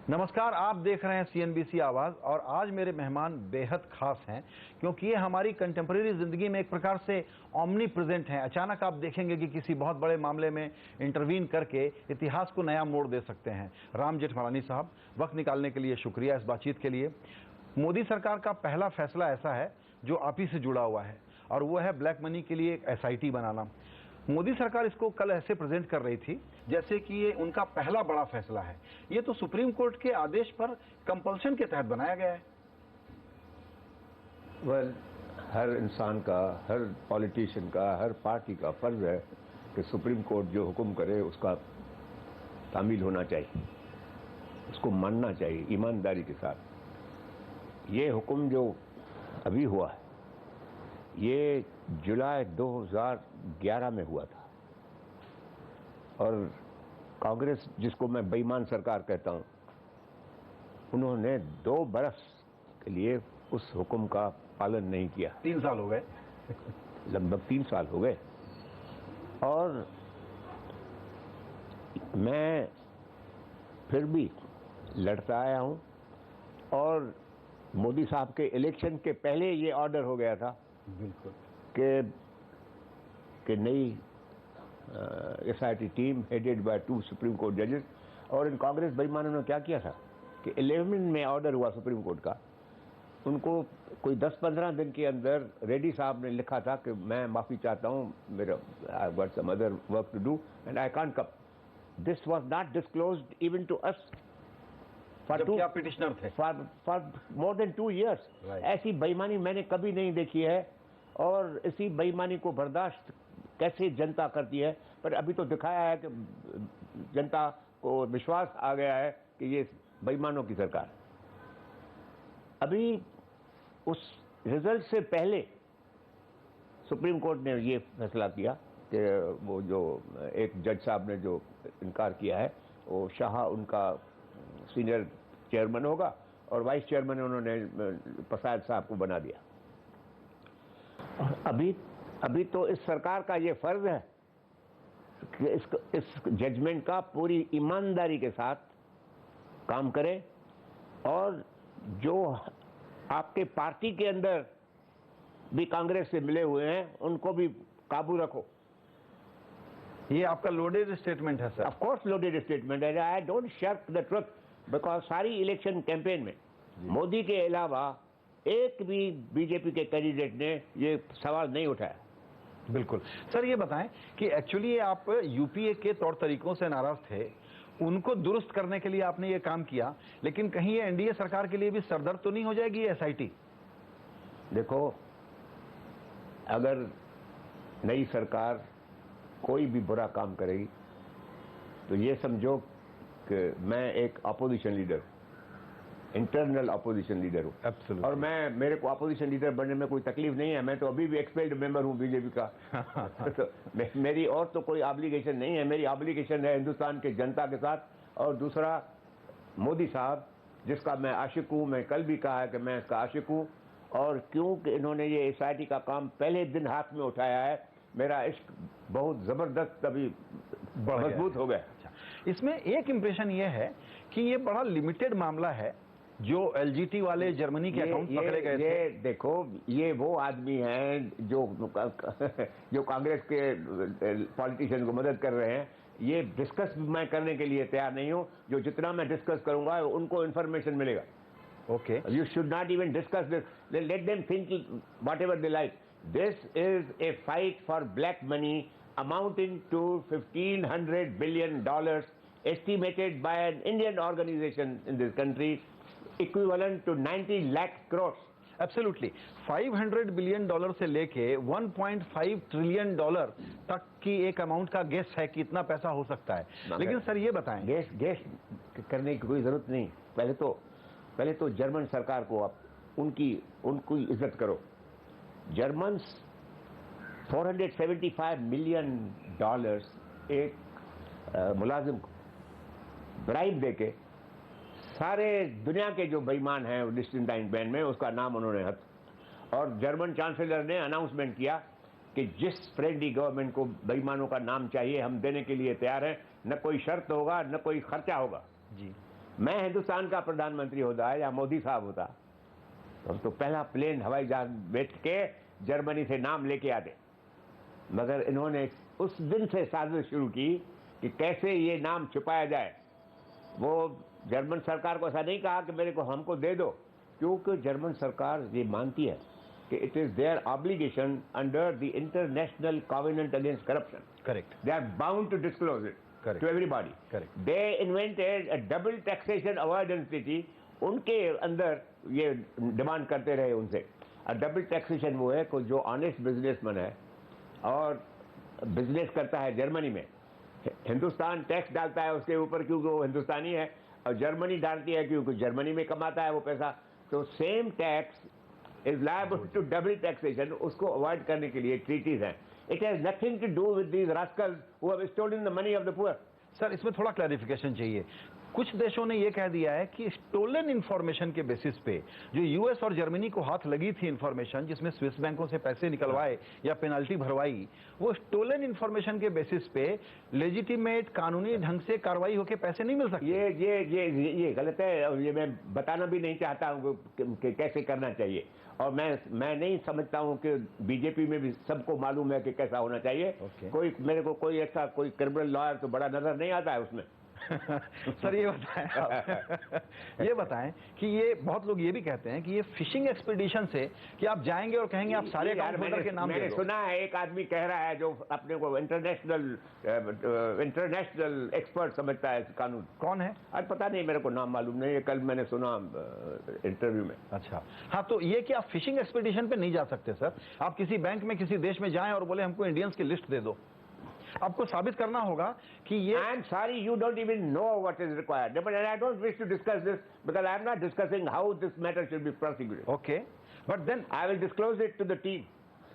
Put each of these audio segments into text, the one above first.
नमस्कार, आप देख रहे हैं CNBC आवाज। और आज मेरे मेहमान बेहद खास हैं क्योंकि ये हमारी कंटेम्प्रेरी जिंदगी में एक प्रकार से ऑमनी प्रेजेंट हैं। अचानक आप देखेंगे कि किसी बहुत बड़े मामले में इंटरवीन करके इतिहास को नया मोड़ दे सकते हैं। राम जेठमलानी साहब, वक्त निकालने के लिए शुक्रिया इस बातचीत के लिए। मोदी सरकार का पहला फैसला ऐसा है जो आप ही से जुड़ा हुआ है और वो है ब्लैक मनी के लिए एक SIT बनाना। मोदी सरकार इसको कल ऐसे प्रेजेंट कर रही थी जैसे कि ये उनका पहला बड़ा फैसला है। ये तो सुप्रीम कोर्ट के आदेश पर कंपल्शन के तहत बनाया गया है। हर इंसान का, हर पॉलिटिशियन का, हर पार्टी का फर्ज है कि सुप्रीम कोर्ट जो हुक्म करे उसका तामील होना चाहिए, उसको मानना चाहिए ईमानदारी के साथ। ये हुक्म जो अभी हुआ है ये जुलाई 2011 में हुआ था और कांग्रेस, जिसको मैं बेईमान सरकार कहता हूं, उन्होंने 2 बरस के लिए उस हुक्म का पालन नहीं किया। 3 साल हो गए लगभग 3 साल हो गए। और मैं फिर भी लड़ता आया हूं और मोदी साहब के इलेक्शन के पहले ये ऑर्डर हो गया था बिल्कुल कि नई SIT team headed by 2 supreme court जजेस। और इन कांग्रेस बेईमानों ने क्या किया था कि 11 में ऑर्डर हुआ सुप्रीम कोर्ट का, उनको कोई 10-15 दिन के अंदर रेड्डी साहब ने लिखा था कि मैं माफी चाहता हूं, मेरा I got some other work to do and I can't come. This was not disclosed even to us क्या पिटिशनर थे फॉर मोर देन 2 years। ऐसी बेईमानी मैंने कभी नहीं देखी है और इसी बेईमानी को बर्दाश्त कैसे जनता करती है। पर अभी तो दिखाया है कि जनता को विश्वास आ गया है कि ये बेईमानों की सरकार। अभी उस रिजल्ट से पहले सुप्रीम कोर्ट ने ये फैसला किया कि वो जो एक जज साहब ने जो इनकार किया है वो शाह उनका सीनियर चेयरमैन होगा और वाइस चेयरमैन उन्होंने प्रसाद साहब को बना दिया। और अभी तो इस सरकार का ये फर्ज है कि इस जजमेंट का पूरी ईमानदारी के साथ काम करे और जो आपके पार्टी के अंदर भी कांग्रेस से मिले हुए हैं उनको भी काबू रखो। ये आपका लोडेड स्टेटमेंट है sir. Of course loaded statement है। I don't shirk the truth because सारी इलेक्शन कैंपेन में मोदी के अलावा एक भी बीजेपी के कैंडिडेट ने ये सवाल नहीं उठाया। बिल्कुल सर, ये बताएं कि एक्चुअली आप UPA के तौर तरीकों से नाराज थे, उनको दुरुस्त करने के लिए आपने ये काम किया, लेकिन कहीं ये NDA सरकार के लिए भी सरदर्द तो नहीं हो जाएगी ये SIT? देखो, अगर नई सरकार कोई भी बुरा काम करेगी तो ये समझो कि मैं एक opposition leader, internal opposition leader हूँ और मेरे को अपोजिशन लीडर बनने में कोई तकलीफ नहीं है। मैं तो अभी भी एक्सपेल्ड मेंबर हूँ बीजेपी का तो मेरी और तो कोई ऑब्लिगेशन नहीं है। मेरी ऑब्लिगेशन है हिंदुस्तान के जनता के साथ। और दूसरा, मोदी साहब जिसका मैं आशिक हूँ, मैं कल भी कहा है कि मैं इसका आशिक हूँ और क्योंकि इन्होंने ये SIT का काम पहले दिन हाथ में उठाया है, मेरा इश्क बहुत जबरदस्त अभी मजबूत हो गया। इसमें एक इंप्रेशन ये है कि ये बड़ा लिमिटेड मामला है जो LGT वाले जर्मनी के अकाउंट पकड़े गए थे। ये देखो, ये वो आदमी हैं जो कांग्रेस के पॉलिटिशियन को मदद कर रहे हैं। ये डिस्कस मैं करने के लिए तैयार नहीं हूं। जो जितना मैं डिस्कस करूंगा उनको इंफॉर्मेशन मिलेगा। Okay, you should not even discuss this, let them think whatever they like. This is a fight for black money amounting to $1,500 billion estimated by an Indian organization in this country, equivalent to 90 lakh crores। Absolutely. $500 billion से लेके $1.5 trillion तक की एक amount का guess है कि इतना पैसा हो सकता है। लेकिन सर ये बताएं, गेस करने की कोई जरूरत नहीं। पहले तो जर्मन सरकार को आप उनकी इज्जत करो। जर्मन $475 मिलियन एक मुलाजिम को ब्राइब देके सारे दुनिया के जो बेईमान हैं डिस्टेंटाइन बैन में उसका नाम उन्होंने और जर्मन चांसलर ने अनाउंसमेंट किया कि जिस फ्रेंडली गवर्नमेंट को बेईमानों का नाम चाहिए हम देने के लिए तैयार हैं, न कोई शर्त होगा न कोई खर्चा होगा। जी। मैं हिंदुस्तान का प्रधानमंत्री होता या मोदी साहब होता तो हम तो पहला प्लेन हवाई जहाज बैठ के जर्मनी से नाम लेके आते, मगर इन्होंने उस दिन से साजिश शुरू की कि कैसे ये नाम छुपाया जाए। वो जर्मन सरकार को ऐसा नहीं कहा कि मेरे को हमको दे दो, क्योंकि जर्मन सरकार ये मानती है कि it is their obligation under the international covenant against corruption. Correct. They are bound to disclose it Correct. to everybody. Correct. They invented a double taxation avoidance treaty. उनके अंदर ये डिमांड करते रहे उनसे। डबल टैक्सेशन वो है कि जो ऑनेस्ट बिजनेसमैन है और बिजनेस करता है जर्मनी में, हिंदुस्तान टैक्स डालता है उसके ऊपर क्योंकि वो हिंदुस्तानी है, और जर्मनी डालती है क्योंकि जर्मनी में कमाता है वो पैसा। तो same tax is liable to double taxation. उसको अवॉइड करने के लिए ट्रीटीज हैं। It has nothing to do with these rascals who have stolen the money of the poor. Sir, इसमें थोड़ा क्लैरिफिकेशन चाहिए। कुछ देशों ने यह कह दिया है कि स्टोलन इंफॉर्मेशन के बेसिस पे जो यूएस और जर्मनी को हाथ लगी थी इंफॉर्मेशन, जिसमें स्विस बैंकों से पैसे निकलवाए या पेनल्टी भरवाई, वो स्टोलन इंफॉर्मेशन के बेसिस पे लेजिटिमेट कानूनी ढंग से कार्रवाई होकर पैसे नहीं मिल सकते। ये गलत है और ये मैं बताना भी नहीं चाहता हूँ कि कैसे करना चाहिए। और मैं नहीं समझता हूँ कि बीजेपी में भी सबको मालूम है कि कैसा होना चाहिए। कोई मेरे को कोई ऐसा कोई क्रिमिनल लॉयर तो बड़ा नजर नहीं आता है उसमें। सर ये बताएं कि ये बहुत लोग ये भी कहते हैं कि ये फिशिंग एक्सपीडिशन से कि आप जाएंगे और कहेंगे आप सारे अकाउंट होल्डर के नाम दे दो। मैंने सुना है एक आदमी कह रहा है जो अपने को इंटरनेशनल एक्सपर्ट समझता है कानून। कौन है? आज पता नहीं, मेरे को नाम मालूम नहीं है, कल मैंने सुना इंटरव्यू में। अच्छा, हाँ, तो ये कि आप फिशिंग एक्सपीडिशन पे नहीं जा सकते सर। आप किसी बैंक में किसी देश में जाएं और बोले हमको इंडियंस की लिस्ट दे दो, आपको साबित करना होगा कि ये। I am sorry, you don't even know what is required, but I don't wish to discuss this because I am not discussing how this matter should be prosecuted. Okay, but then I will disclose it to the team,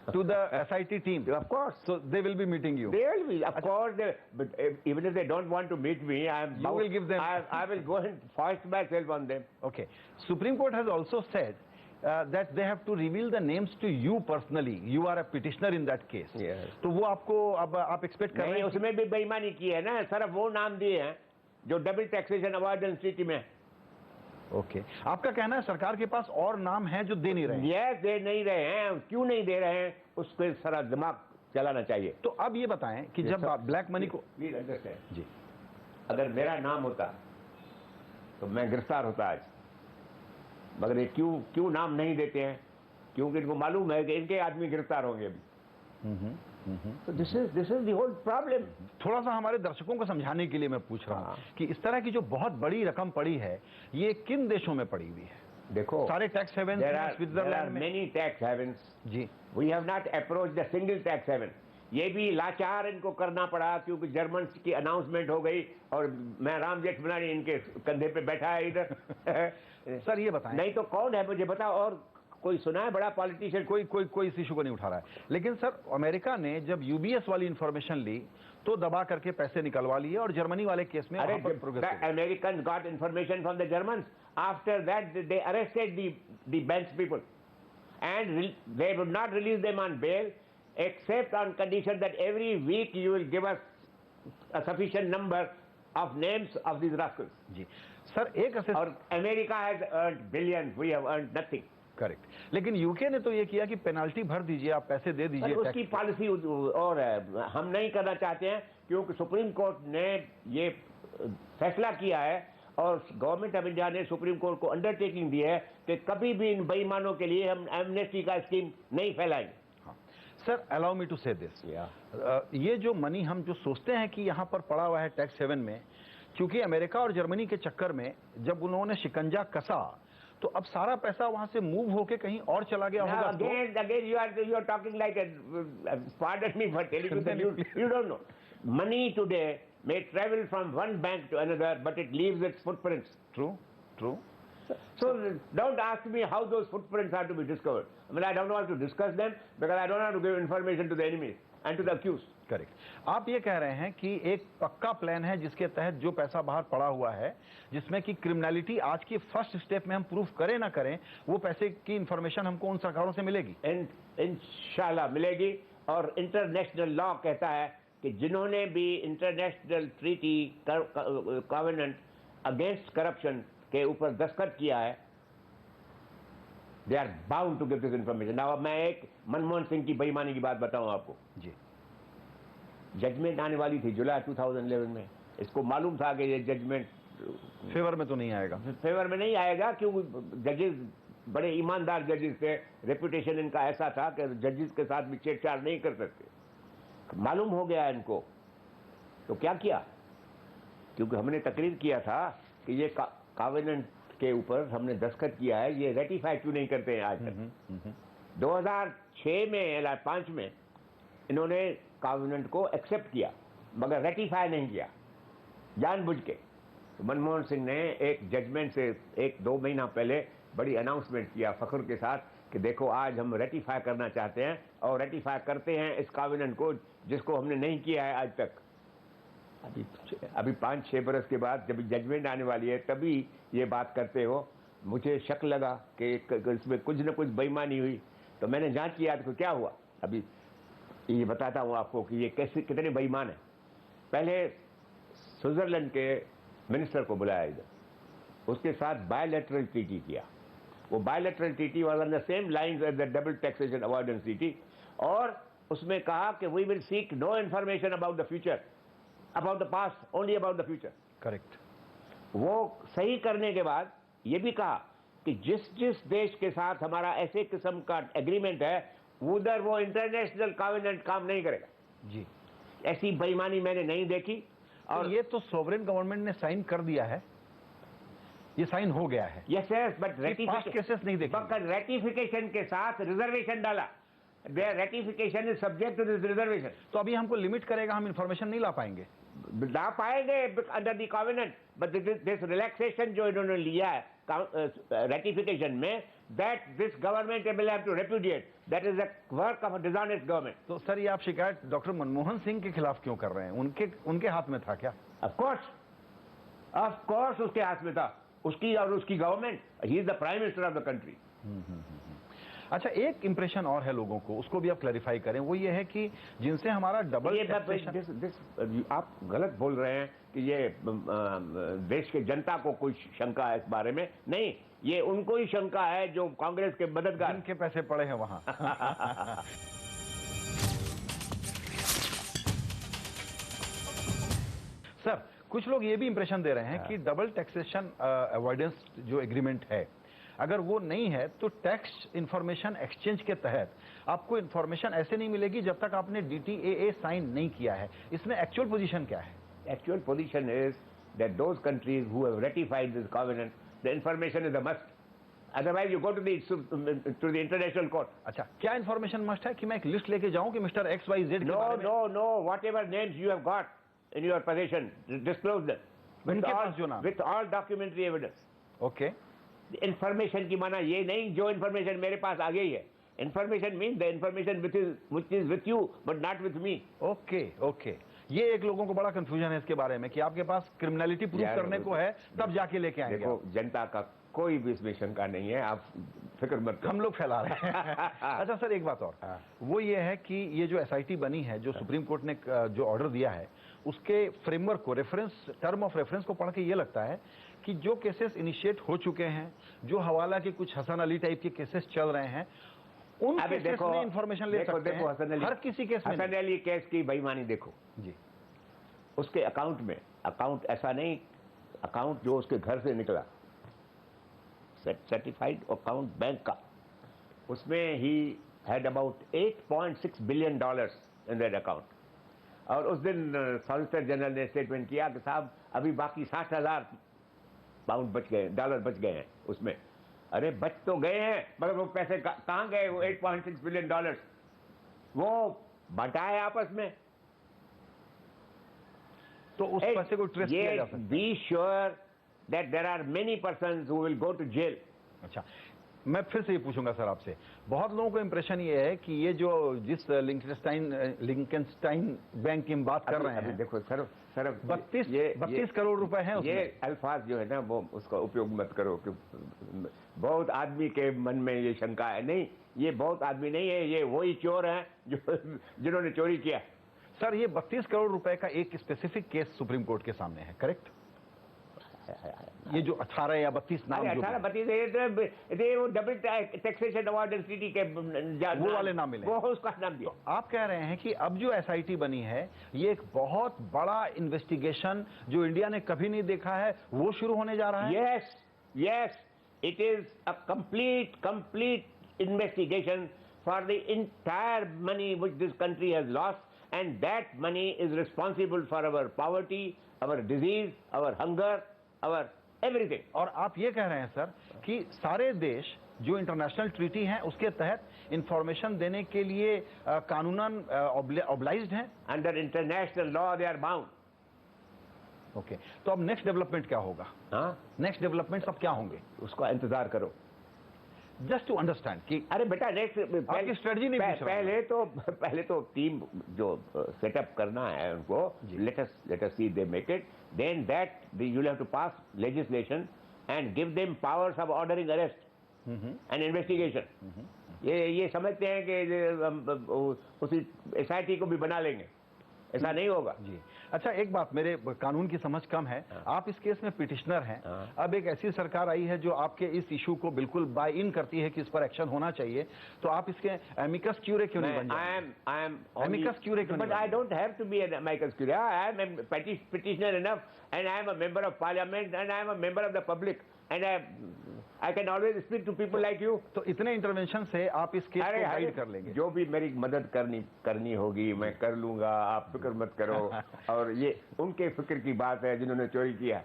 to the SIT team. Of course. So they will be meeting you. They will be, of course. But even if they don't want to meet me, you will give them. I will go and foist myself on them. Okay. Supreme Court has also said that they have to reveal the names to you personally. You are a petitioner in that case. Yes. तो वो आपको अब आप expect कर रहे हैं? उसमें भी बेईमानी की है ना, सिर्फ वो नाम दिए हैं जो डबल टैक्सेशन अवॉइडेंस ट्रीटी में। ओके, आपका कहना है सरकार के पास और नाम है जो दे नहीं रहे हैं? यस, दे नहीं रहे हैं। क्यों नहीं दे रहे हैं उसको सारा दिमाग चलाना चाहिए। तो अब ये बताएं कि जब आप ब्लैक मनी को प्लीज अंडरस्टैंड जी, अगर मेरा नाम होता तो मैं गिरफ्तार होता आज, मगर ये क्यों नाम नहीं देते हैं? क्योंकि इनको मालूम है कि इनके आदमी गिरफ्तार होंगे अभी। तो this is the whole problem. थोड़ा सा हमारे दर्शकों को समझाने के लिए मैं पूछ रहा हूँ कि इस तरह की जो बहुत बड़ी रकम पड़ी है ये किन देशों में पड़ी हुई है? देखो, सारे टैक्स हेवन, स्विट्जरलैंड में मेनी टैक्स हेवंस जी। We have not approached the single tax haven. ये भी लाचार इनको करना पड़ा क्योंकि जर्मन की अनाउंसमेंट हो गई और मैं राम जेठमलानी इनके कंधे पे बैठा है इधर। सर ये बताएं, नहीं तो कौन है मुझे बताओ, और कोई सुना है बड़ा पॉलिटिशियन? कोई इस इशू को नहीं उठा रहा है। लेकिन सर, अमेरिका ने जब यूबीएस वाली इंफॉर्मेशन ली तो दबा करके पैसे निकलवा लिए और जर्मनी वाले केस में American got information from the Germans, after that they arrested the bank people and they would not release them on bail except on condition that every week you will give us a sufficient number of names of these rascals. जी sir, एक और America has earned billions, we have earned nothing. Correct, लेकिन UK ने तो ये किया कि penalty भर दीजिए, आप पैसे दे दीजिए। उसकी पॉलिसी और है, हम नहीं करना चाहते हैं क्योंकि सुप्रीम कोर्ट ने ये फैसला किया है और गवर्नमेंट ऑफ इंडिया ने सुप्रीम कोर्ट को अंडरटेकिंग दी है कि कभी भी इन बेईमानों के लिए हम एमनेस्टी का स्कीम नहीं फैलाएंगे। सर, अलाउ मी टू से दिस, ये जो मनी हम जो सोचते हैं कि यहाँ पर पड़ा हुआ है टैक्स हेवन में, क्योंकि अमेरिका और जर्मनी के चक्कर में जब उन्होंने शिकंजा कसा तो अब सारा पैसा वहां से मूव होके कहीं और चला गया होगा। Again you are talking like pardon me for telling you that you don't know. Money today may travel from one bank to another, but it leaves its footprints. True. So don't ask me how those footprints are to be discovered. I mean, I don't want to discuss them because I don't want to give information to the enemies and to the accused. Correct, आप ये कह रहे हैं कि एक पक्का plan है जिसके तहत जो पैसा बाहर पड़ा हुआ है, जिसमें कि क्रिमिनलिटी आज की फर्स्ट स्टेप में हम प्रूफ करें ना करें, वो पैसे की इंफॉर्मेशन हमको उन सरकारों से मिलेगी। इंशाल्लाह मिलेगी। और इंटरनेशनल लॉ कहता है कि जिन्होंने भी international treaty covenant against corruption के ऊपर दस्तखत किया है, they are bound to give this information. Now मैं एक मनमोहन सिंह की बेईमानी की बात बताऊं आपको जी। जजमेंट आने वाली थी जुलाई 2011 में, इसको मालूम था कि ये जजमेंट फेवर में तो नहीं आएगा, फेवर में नहीं आएगा, क्योंकि जजेस बड़े ईमानदार जजेस थे, रेपुटेशन इनका ऐसा था कि जजेस के साथ भी छेड़छाड़ नहीं कर सकते। मालूम हो गया इनको, तो क्या किया, क्योंकि हमने तकरीर किया था कि ये कॉवेनेंट के ऊपर हमने दस्तखत किया है, ये रेटिफाई क्यों नहीं करते हैं आज तक। 2006 में या 5 में इन्होंने कॉवेनेंट को एक्सेप्ट किया मगर रेटिफाई नहीं किया जानबूझ के। तो मनमोहन सिंह ने एक जजमेंट से 1-2 महीना पहले बड़ी अनाउंसमेंट किया फख्र के साथ कि देखो आज हम रेटिफाई करना चाहते हैं और रेटिफाई करते हैं इस कॉवेनेंट को जिसको हमने नहीं किया है आज तक। अभी 5-6 बरस के बाद जब जजमेंट आने वाली है तभी ये बात करते हो। मुझे शक लगा कि इसमें कुछ न कुछ बेईमानी हुई, तो मैंने जांच किया तो क्या हुआ अभी ये बताता हूँ आपको कि ये कैसे कितने बेईमान है। पहले स्विट्जरलैंड के मिनिस्टर को बुलाया इधर, उसके साथ बायलैटरल ट्रीटी किया। वो bilateral treaty was on the same lines as the double taxation avoidance treaty, और उसमें कहा कि we will seek no information about the future, about the past, only about the future. Correct. वो सही करने के बाद ये भी कहा कि जिस जिस देश के साथ हमारा ऐसे किस्म का एग्रीमेंट है उधर वो इंटरनेशनल कॉवेनेंट काम नहीं करेगा। जी, ऐसी बेईमानी मैंने नहीं देखी। और ये तो सोवरेन गवर्नमेंट ने साइन कर दिया है, ये साइन हो गया है। यस यस, बट केसेस नहीं देखे, रेटिफिकेशन के साथ रिजर्वेशन डाला। Ratification is subject to this reservation. तो अभी हमको लिमिट करेगा, हम इंफॉर्मेशन नहीं ला पाएंगे। ला पाएंगे under the covenant, but this relaxation जो इन्होंने लिया है रेटिफिकेशन में, that this government will have to repudiate, that is the work of a dishonest government. तो सर ये आप शिकायत डॉक्टर मनमोहन सिंह के खिलाफ क्यों कर रहे हैं? उनके हाथ में था क्या? ऑफ कोर्स उसके हाथ में था, उसकी और उसकी government. He is the prime minister of the country. अच्छा, एक इंप्रेशन और है लोगों को, उसको भी आप क्लैरिफाई करें। वो ये है कि जिनसे हमारा डबल आप गलत बोल रहे हैं कि ये देश के जनता को कोई शंका है इस बारे में। नहीं, ये उनको ही शंका है जो कांग्रेस के मददगार, जिनके पैसे पड़े हैं वहां। सर, कुछ लोग ये भी इंप्रेशन दे रहे हैं कि डबल टैक्सेशन अवॉइडेंस जो एग्रीमेंट है, अगर वो नहीं है तो टैक्स इंफॉर्मेशन एक्सचेंज के तहत आपको इंफॉर्मेशन ऐसे नहीं मिलेगी जब तक आपने DTAA साइन नहीं किया है। इसमें एक्चुअल पोजीशन क्या है? Actual position is that those countries who have ratified this covenant, the information is a must, otherwise you go to the international court. अच्छा, क्या इंफॉर्मेशन मस्ट है कि मैं एक लिस्ट लेके जाऊं कि mister XYZ? No, whatever names you have got in your position, disclose them with all documentary evidence. Okay. Information की माना ये नहीं जो इंफॉर्मेशन मेरे पास आ गई है। Information mean the information which is with you but not with me. Okay. ये एक लोगों को बड़ा कंफ्यूजन है इसके बारे में कि आपके पास क्रिमिनलिटी प्रूव करने को है तब जाके लेके आएंगे। देखो, जनता का कोई भी इसमें शंका नहीं है, आप फिक्र मत करो, हम लोग फैला रहे हैं। अच्छा सर, एक बात और, वो ये है कि ये जो SIT बनी है, जो सुप्रीम कोर्ट ने जो ऑर्डर दिया है, उसके फ्रेमवर्क को, टर्म ऑफ रेफरेंस को पढ़ के ये लगता है कि जो केसेस इनिशिएट हो चुके हैं, जो हवाला के कुछ हसन अली टाइप के केसेस चल रहे हैं, उन केसेस में इंफॉर्मेशन ले सकते हैं। हर किसी केस में हसन अली केस की बेईमानी देखो जी, उसके अकाउंट ऐसा नहीं, अकाउंट जो उसके घर से निकला, सर्टिफाइड अकाउंट बैंक का, उसमें he had about $8.6 billion in that account. और उस दिन सॉलिसिटर जनरल ने स्टेटमेंट किया कि साहब अभी बाकी 60,000 पाउंड बच गए, डॉलर बच गए हैं उसमें। अरे बच तो गए हैं, मगर वो पैसे कहां गए? वो $8.6 बिलियन वो बंटाए आपस में, तो उस पैसे को ट्रेस किया जा सकता है। Be sure that there are many persons who will go to jail. अच्छा, मैं फिर से ये पूछूंगा सर आपसे, बहुत लोगों को इंप्रेशन ये है कि ये जो जिस लिंकनस्टाइन बैंक की हम बात कर रहे हैं, अभी देखो सर 32 करोड़ रुपए हैं उसमें। ये अल्फाज जो है ना वो उसका उपयोग मत करो कि बहुत आदमी के मन में ये शंका है। नहीं, ये बहुत आदमी नहीं है, ये वही चोर हैं जिन्होंने चोरी किया। सर, ये 32 करोड़ रुपए का एक स्पेसिफिक केस सुप्रीम कोर्ट के सामने है, करेक्ट? ये जो 18 या 32 नाम जो 18-32 वो डबल टैक्सेशन अवॉर्डेंस ट्रीटी के वो वाले नाम मिले, वो उसका नाम दिया। तो आप कह रहे हैं कि अब जो एसआईटी बनी है ये एक बहुत बड़ा इन्वेस्टिगेशन जो इंडिया ने कभी नहीं देखा है वो शुरू होने जा रहा है। Yes yes, it is a complete investigation for the entire money which this country has lost, and that money is responsible for our poverty, our disease, our hunger, our everything. और आप ये कह रहे हैं सर कि सारे देश जो इंटरनेशनल ट्रीटी हैं उसके तहत इंफॉर्मेशन देने के लिए कानूनन ऑब्लाइज्ड हैं। Under international law they are bound. Okay, तो अब नेक्स्ट डेवलपमेंट क्या होगा? हाँ, नेक्स्ट डेवलपमेंट सब क्या होंगे उसका इंतजार करो। जस्ट टू अंडरस्टैंड कि अरे बेटा नेक्स्ट आपकी स्ट्रेटजी नहीं पूछ रहा हूं। पहले तो टीम जो सेटअप करना है उनको, let us see they make it, then that you will have to pass legislation and give them powers of ordering arrest and investigation. ये समझते हैं कि उसी एसआईटी को भी बना लेंगे, ऐसा नहीं होगा जी। अच्छा, एक बात, मेरे कानून की समझ कम है, आप इस केस में पिटिशनर हैं। अब एक ऐसी सरकार आई है जो आपके इस इशू को बिल्कुल बाय इन करती है कि इस पर एक्शन होना चाहिए, तो आप इसके एमिकस क्यूरे क्यों नहीं बन जाते? I am एमिकस क्यूरे क्यों नहीं? But I don't have to be an amicus curiae. I am a petitioner enough, and I am a member of parliament, and I am a member of the public, and I can always speak to people like you. तो इतने intervention से आप इस case को guide कर लेंगे? जो भी मेरी मदद करनी होगी मैं कर लूंगा, आप फिक्र मत करो। और ये उनके फिक्र की बात है जिन्होंने चोरी किया।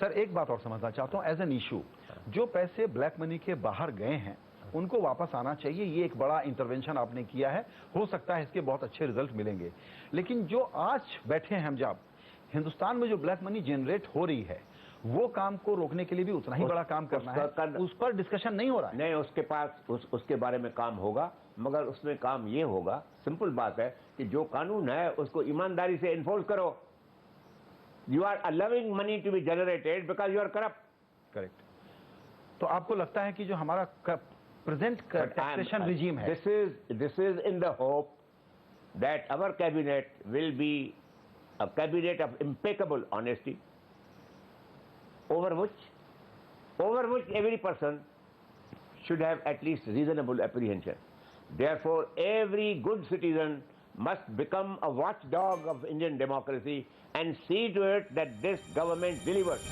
सर, एक बात और समझना चाहता हूँ एज एन इशू, जो पैसे ब्लैक मनी के बाहर गए हैं उनको वापस आना चाहिए, ये एक बड़ा इंटरवेंशन आपने किया है, हो सकता है इसके बहुत अच्छे रिजल्ट मिलेंगे। लेकिन जो आज बैठे हैं हम, जब हिंदुस्तान में जो ब्लैक मनी जनरेट हो रही है वो काम को रोकने के लिए भी उतना ही बड़ा काम करना है, उस पर डिस्कशन नहीं हो रहा है। नहीं, उसके पास उसके बारे में काम होगा, मगर उसमें काम ये होगा, सिंपल बात है कि जो कानून है उसको ईमानदारी से इन्फोर्स करो। You are allowing money to be generated because you are corrupt. Correct. तो आपको लगता है कि जो हमारा प्रेजेंट टैक्सेशन रिजीम है, this is in the hope that our cabinet will be a cabinet of impeccable honesty, over which every person should have at least reasonable apprehension. Therefore, every good citizen must become a watchdog of Indian democracy and see to it that this government delivers.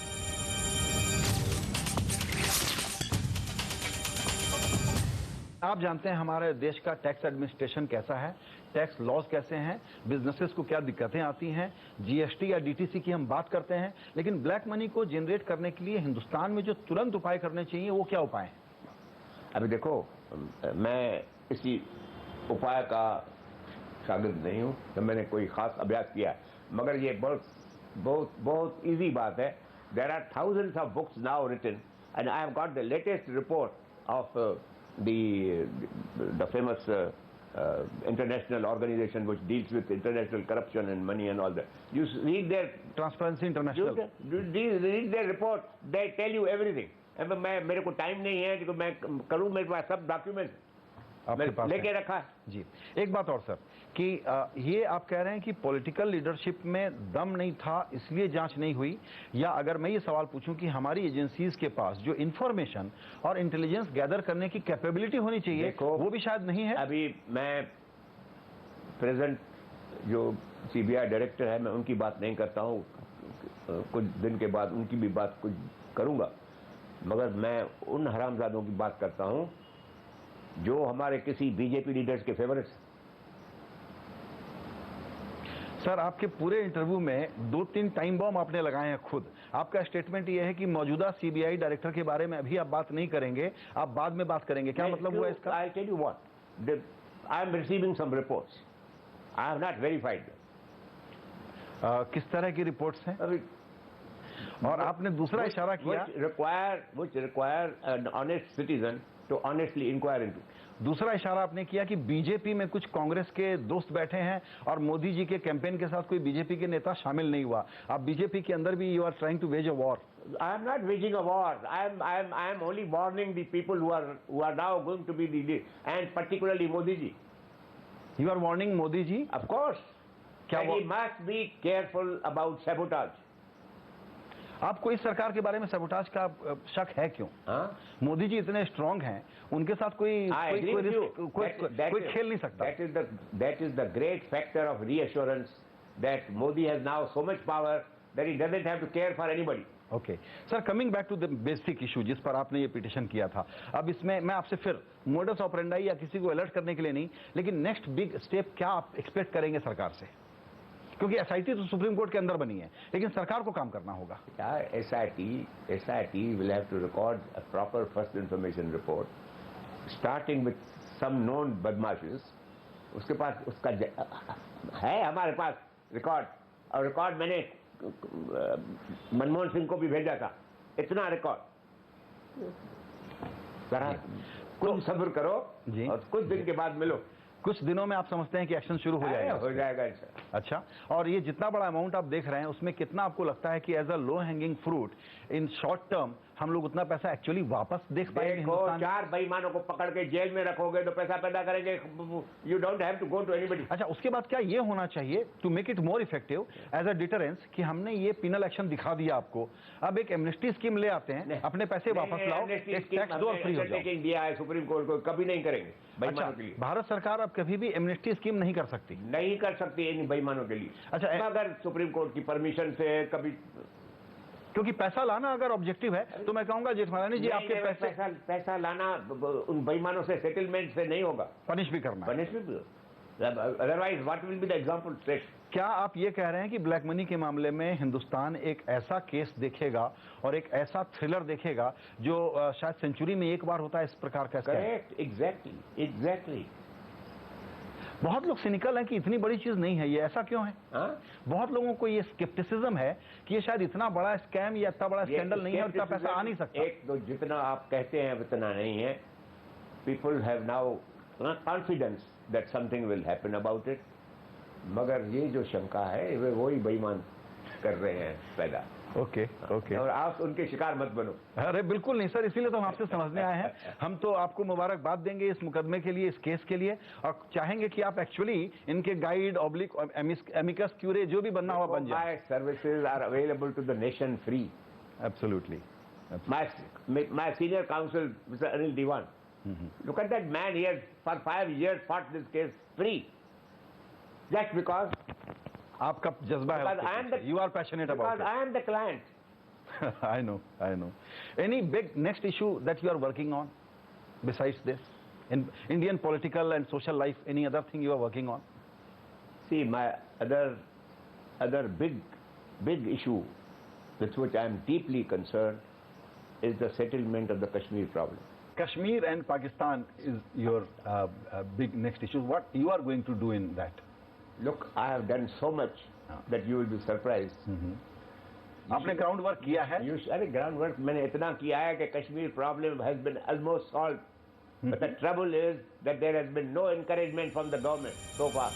आप जानते हैं हमारे देश का tax administration कैसा है, tax laws कैसे हैं, बिजनेसेस को क्या दिक्कतें आती हैं, जीएसटी या डीटीसी की हम बात करते हैं, लेकिन ब्लैक मनी को जनरेट करने के लिए हिंदुस्तान में जो तुरंत उपाय करने चाहिए वो क्या उपाय हैं? अभी देखो, मैं इसी उपाय का शागिर्द नहीं हूं, तो मैंने कोई खास अभ्यास किया, मगर ये बहुत इजी बात है। There are thousands of books now written and I have got the latest report of the famous international organization which deals with international corruption and money and all that. You read their Transparency International. Read their report. They tell you everything. मेरे को time नहीं है कि मैं करूं, मेरे पास सब document लेके रखा है। जी, एक बात और सर कि ये आप कह रहे हैं कि पॉलिटिकल लीडरशिप में दम नहीं था इसलिए जांच नहीं हुई, या अगर मैं ये सवाल पूछूं कि हमारी एजेंसीज के पास जो इंफॉर्मेशन और इंटेलिजेंस गैदर करने की कैपेबिलिटी होनी चाहिए वो भी शायद नहीं है। अभी मैं प्रेजेंट जो सीबीआई डायरेक्टर है मैं उनकी बात नहीं करता हूं, कुछ दिन के बाद उनकी भी बात कुछ करूंगा, मगर मैं उन हरामजादों की बात करता हूं जो हमारे किसी बीजेपी लीडर्स के फेवरेट्स। सर, आपके पूरे इंटरव्यू में 2-3 टाइम बॉम्ब आपने लगाए हैं खुद। आपका स्टेटमेंट यह है कि मौजूदा सीबीआई डायरेक्टर के बारे में अभी आप बात नहीं करेंगे, आप बाद में बात करेंगे, क्या मतलब हुआ इसका? I tell you what, I am receiving some reports, I have not verified. किस तरह की रिपोर्ट्स हैं? और आपने दूसरा इशारा किया, which require an honest citizen to honestly inquire into. दूसरा इशारा आपने किया कि बीजेपी में कुछ कांग्रेस के दोस्त बैठे हैं और मोदी जी के कैंपेन के साथ कोई बीजेपी के नेता शामिल नहीं हुआ। आप बीजेपी के अंदर भी you are trying to wage a war. I am not waging a war. I am only warning the people who are now going to be the, and particularly Modi ji. You are warning Modi ji? Of course. क्या he must be careful about sabotage. आपको इस सरकार के बारे में sabotage का शक है क्यों? मोदी जी इतने स्ट्रांग हैं, उनके साथ कोई खेल नहीं सकता। That is the great factor of reassurance that Modi has now so much power that he doesn't have to care for anybody. Okay sir, coming back to the basic issue जिस पर आपने ये पिटीशन किया था, अब इसमें मैं आपसे फिर मोडस ऑपरेंडाई या किसी को अलर्ट करने के लिए नहीं, लेकिन नेक्स्ट बिग स्टेप क्या आप एक्सपेक्ट करेंगे सरकार से? क्योंकि एसआईटी तो सुप्रीम कोर्ट के अंदर बनी है, लेकिन सरकार को काम करना होगा। SIT will have to record a proper first information report, starting with some known बदमाशेस। उसके पास उसका है हमारे पास रिकॉर्ड, और रिकॉर्ड मैंने मनमोहन सिंह को भी भेजा था, इतना रिकॉर्ड। जरा कुछ सब्र करो और कुछ दिन के बाद मिलो। कुछ दिनों में आप समझते हैं कि एक्शन शुरू हो जाएगा? हो जाएगा। अच्छा, और ये जितना बड़ा अमाउंट आप देख रहे हैं, उसमें कितना आपको लगता है कि as a low hanging fruit in short term हम लोग उतना पैसा एक्चुअली वापस देख पाएंगे? हिंदुस्तान 4 बेईमानों को पकड़ के जेल में रखोगे तो पैसा पैदा करेंगे। You don't have to go to anybody. अच्छा, उसके बाद क्या ये होना चाहिए to make it more effective as a deterrence कि हमने ये पिनल एक्शन दिखा दिया आपको, अब एक एमनेस्टी स्कीम ले आते हैं, अपने पैसे वापस लाओ, एक टैक्स दो और फ्री हो जाओ। दिया है सुप्रीम कोर्ट को, कभी नहीं करेंगे बेईमानों के लिए। भारत सरकार अब कभी भी एमनेस्टी स्कीम नहीं कर सकती? नहीं कर सकती इन बेईमानों के लिए। अच्छा, अगर सुप्रीम कोर्ट की परमिशन से कभी, क्योंकि पैसा लाना अगर ऑब्जेक्टिव है तो मैं कहूंगा जेठमलानी जी आपके पैसा लाना उन बेईमानों से, सेटलमेंट से नहीं होगा। पनिश भी करना, पनिश भी, otherwise what will be the example set. क्या आप ये कह रहे हैं कि ब्लैक मनी के मामले में हिंदुस्तान एक ऐसा केस देखेगा और एक ऐसा थ्रिलर देखेगा जो शायद सेंचुरी में एक बार होता है इस प्रकार का? Correct, exactly. बहुत लोग सिनिकल हैं कि इतनी बड़ी चीज नहीं है ये, ऐसा क्यों है? बहुत लोगों को ये स्केप्टिसिज्म है कि ये शायद इतना बड़ा स्कैम या इतना बड़ा स्कैंडल नहीं है और इतना पैसा आ नहीं सकता। एक तो जितना आप कहते हैं उतना नहीं है। People have now confidence that something will happen about it, मगर ये जो शंका है वे वही बेईमान कर रहे हैं पैदा। ओके, और आप उनके शिकार मत बनो। अरे बिल्कुल नहीं सर, इसीलिए तो हम आपसे समझने आए हैं। हम तो आपको मुबारकबाद देंगे इस मुकदमे के लिए, इस केस के लिए, और चाहेंगे कि आप एक्चुअली इनके गाइड ऑब्लिक एमिकस क्यूरे जो भी बनना हुआ बन जाए। My services are available to the nation free. Absolutely. My senior counsel mister Anil Dewan, look at that man, he has for 5 years fought this case free, just because आपका जज्बा है, you are passionate about it. Because I am the client. I know. Any big next issue that you are working on besides this? In Indian political and social life, any other thing you are working on? See, my other big issue with which I am deeply concerned is the settlement of the Kashmir problem. Kashmir and Pakistan is your big next issue. What you are going to do in that? Look, I have done so much that you will be surprised. आपने ground work किया है? अरे ground work मैंने इतना किया है कि Kashmir problem has been almost solve, but the trouble is that there has been no encouragement from the government so far.